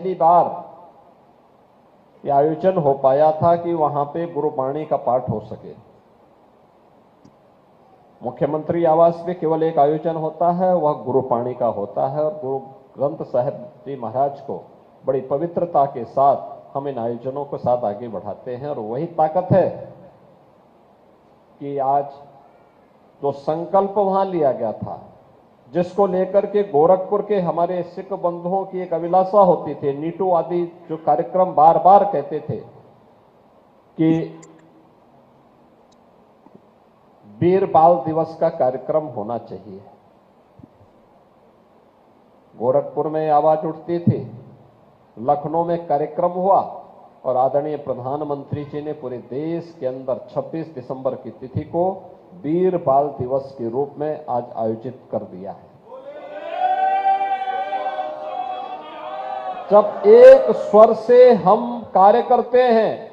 पहली बार यह आयोजन हो पाया था कि वहां पे गुरुबाणी का पाठ हो सके। मुख्यमंत्री आवास में केवल एक आयोजन होता है, वह गुरुबाणी का होता है, और गुरु ग्रंथ साहिब जी महाराज को बड़ी पवित्रता के साथ हम इन आयोजनों के साथ आगे बढ़ाते हैं। और वही ताकत है कि आज जो संकल्प वहां लिया गया था, जिसको लेकर के गोरखपुर के हमारे सिख बंधुओं की एक अभिलाषा होती थी, नीटू आदि जो कार्यक्रम बार बार कहते थे कि वीर बाल दिवस का कार्यक्रम होना चाहिए, गोरखपुर में आवाज उठती थी, लखनऊ में कार्यक्रम हुआ और आदरणीय प्रधानमंत्री जी ने पूरे देश के अंदर 26 दिसंबर की तिथि को वीर बाल दिवस के रूप में आज आयोजित कर दिया है। जब एक स्वर से हम कार्य करते हैं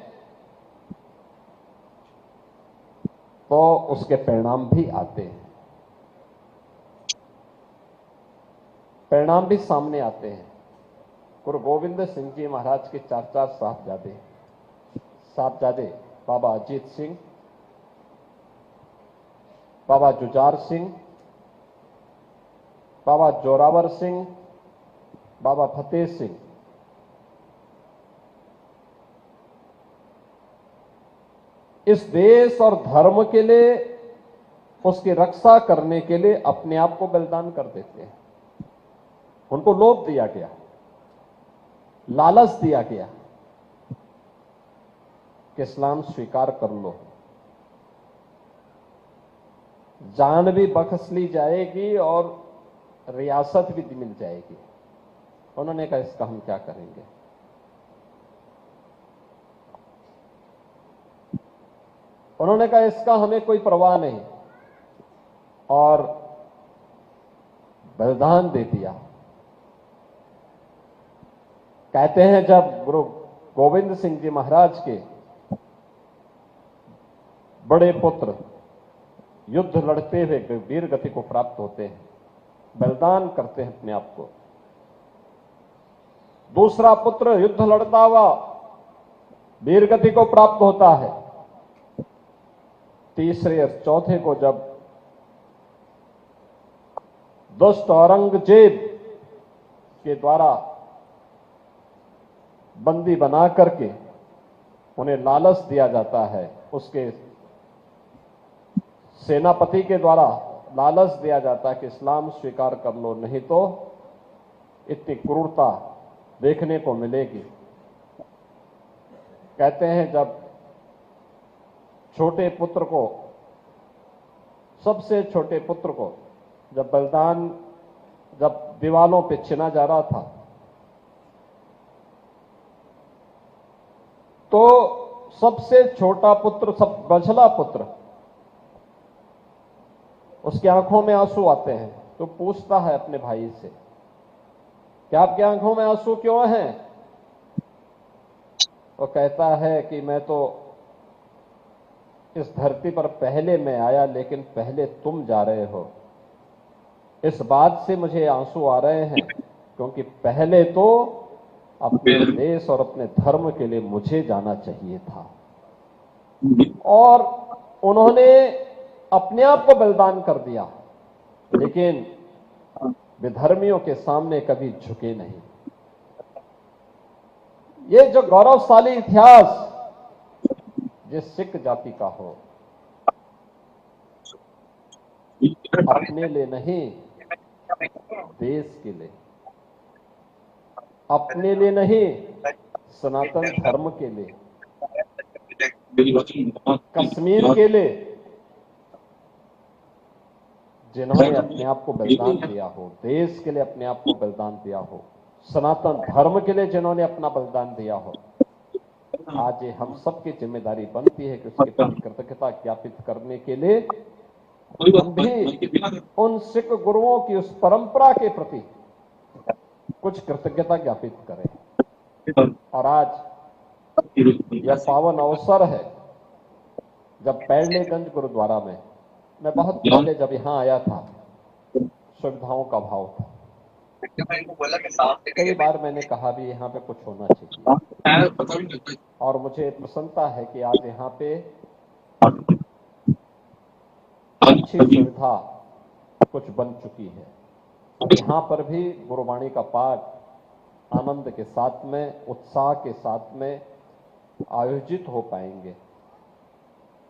तो उसके परिणाम भी आते हैं, परिणाम भी सामने आते हैं। गुरु गोविंद सिंह जी महाराज के चार साहबजादे बाबा अजीत सिंह, बाबा जुझार सिंह, बाबा जोरावर सिंह, बाबा फतेह सिंह, इस देश और धर्म के लिए, उसकी रक्षा करने के लिए अपने आप को बलिदान कर देते हैं। उनको लोभ दिया गया, लालच दिया गया कि इस्लाम स्वीकार कर लो, जान भी बख्श ली जाएगी और रियासत भी मिल जाएगी। उन्होंने कहा इसका हम क्या करेंगे। उन्होंने कहा इसका हमें कोई परवाह नहीं, और बलिदान दे दिया। कहते हैं जब गुरु गोविंद सिंह जी महाराज के बड़े पुत्र युद्ध लड़ते हुए वीर गति को प्राप्त होते हैं, बलिदान करते हैं अपने आप को, दूसरा पुत्र युद्ध लड़ता हुआ वीर गति को प्राप्त होता है, तीसरे और चौथे को जब दुष्ट औरंगजेब के द्वारा बंदी बना करके उन्हें लालच दिया जाता है, उसके सेनापति के द्वारा लालच दिया जाता है कि इस्लाम स्वीकार कर लो, नहीं तो इतनी क्रूरता देखने को मिलेगी। कहते हैं जब छोटे पुत्र को, सबसे छोटे पुत्र को जब बलिदान, जब दीवालों पे छिना जा रहा था, तो सबसे छोटा पुत्र, सब बछला पुत्र, उसकी आंखों में आंसू आते हैं। तो पूछता है अपने भाई से कि आपकी आंखों में आंसू क्यों हैं? वो कहता है कि मैं तो इस धरती पर पहले मैं आया, लेकिन पहले तुम जा रहे हो, इस बात से मुझे आंसू आ रहे हैं, क्योंकि पहले तो अपने देश और अपने धर्म के लिए मुझे जाना चाहिए था। और उन्होंने अपने आप को बलिदान कर दिया, लेकिन विधर्मियों के सामने कभी झुके नहीं। ये जो गौरवशाली इतिहास जिस सिख जाति का हो, अपने लिए नहीं, देश के लिए, अपने लिए नहीं, सनातन धर्म के लिए, कश्मीर के लिए, जिन्होंने अपने आप को बलिदान दिया हो, देश के लिए अपने आप को बलिदान दिया हो, सनातन धर्म के लिए जिन्होंने अपना बलिदान दिया हो, आज ये हम सबकी जिम्मेदारी बनती है कि उसके प्रति कृतज्ञता ज्ञापित करने के लिए हम भी उन सिख गुरुओं की उस परंपरा के प्रति कुछ कृतज्ञता ज्ञापित करें। और आज यह पावन अवसर है जब पैड़लेगंज गुरुद्वारा में, मैं बहुत पहले जब यहां आया था, सुविधाओं का अभाव था, कई बार मैंने कहा भी यहाँ पे कुछ होना चाहिए और मुझे प्रसन्नता है कि आज यहाँ पे अच्छी सुविधा कुछ बन चुकी है। अब यहाँ पर भी गुरुवाणी का पाठ आनंद के साथ में, उत्साह के साथ में आयोजित हो पाएंगे।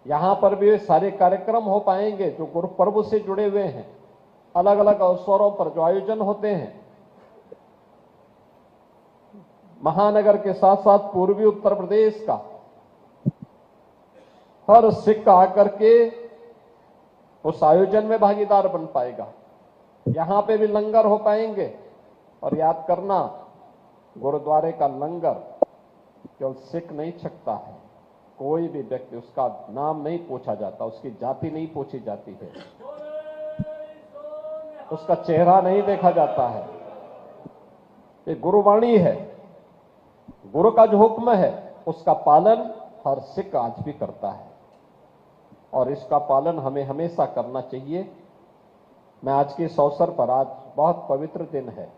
यहाँ पर भी सारे कार्यक्रम हो पाएंगे जो गुरु पर्व से जुड़े हुए हैं। अलग अलग अवसरों पर जो आयोजन होते हैं, महानगर के साथ साथ पूर्वी उत्तर प्रदेश का हर सिख आकर के उस आयोजन में भागीदार बन पाएगा। यहां पे भी लंगर हो पाएंगे। और याद करना, गुरुद्वारे का लंगर केवल सिख नहीं छकता है। कोई भी व्यक्ति, उसका नाम नहीं पूछा जाता, उसकी जाति नहीं पूछी जाती है, उसका चेहरा नहीं देखा जाता है। ये गुरुवाणी है। गुरु का जो हुक्म है उसका पालन हर सिख आज भी करता है और इसका पालन हमें हमेशा करना चाहिए। मैं आज के इस अवसर पर, आज बहुत पवित्र दिन है,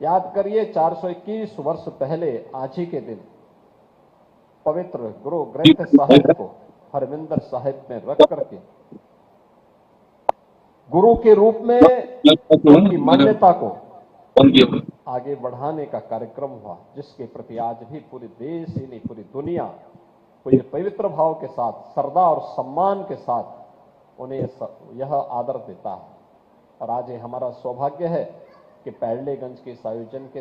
याद करिए 421 वर्ष पहले आज ही के दिन पवित्र गुरु ग्रंथ साहिब को हरमिंदर साहिब में रख करके गुरु के रूप में उनकी मान्यता को आगे बढ़ाने का कार्यक्रम हुआ, जिसके प्रति आज भी पूरे देश ही नहीं, पूरी दुनिया पूरे पवित्र भाव के साथ, श्रद्धा और सम्मान के साथ उन्हें यह आदर देता है। और आज ये हमारा सौभाग्य है कि पैडलेगंज के इस आयोजन के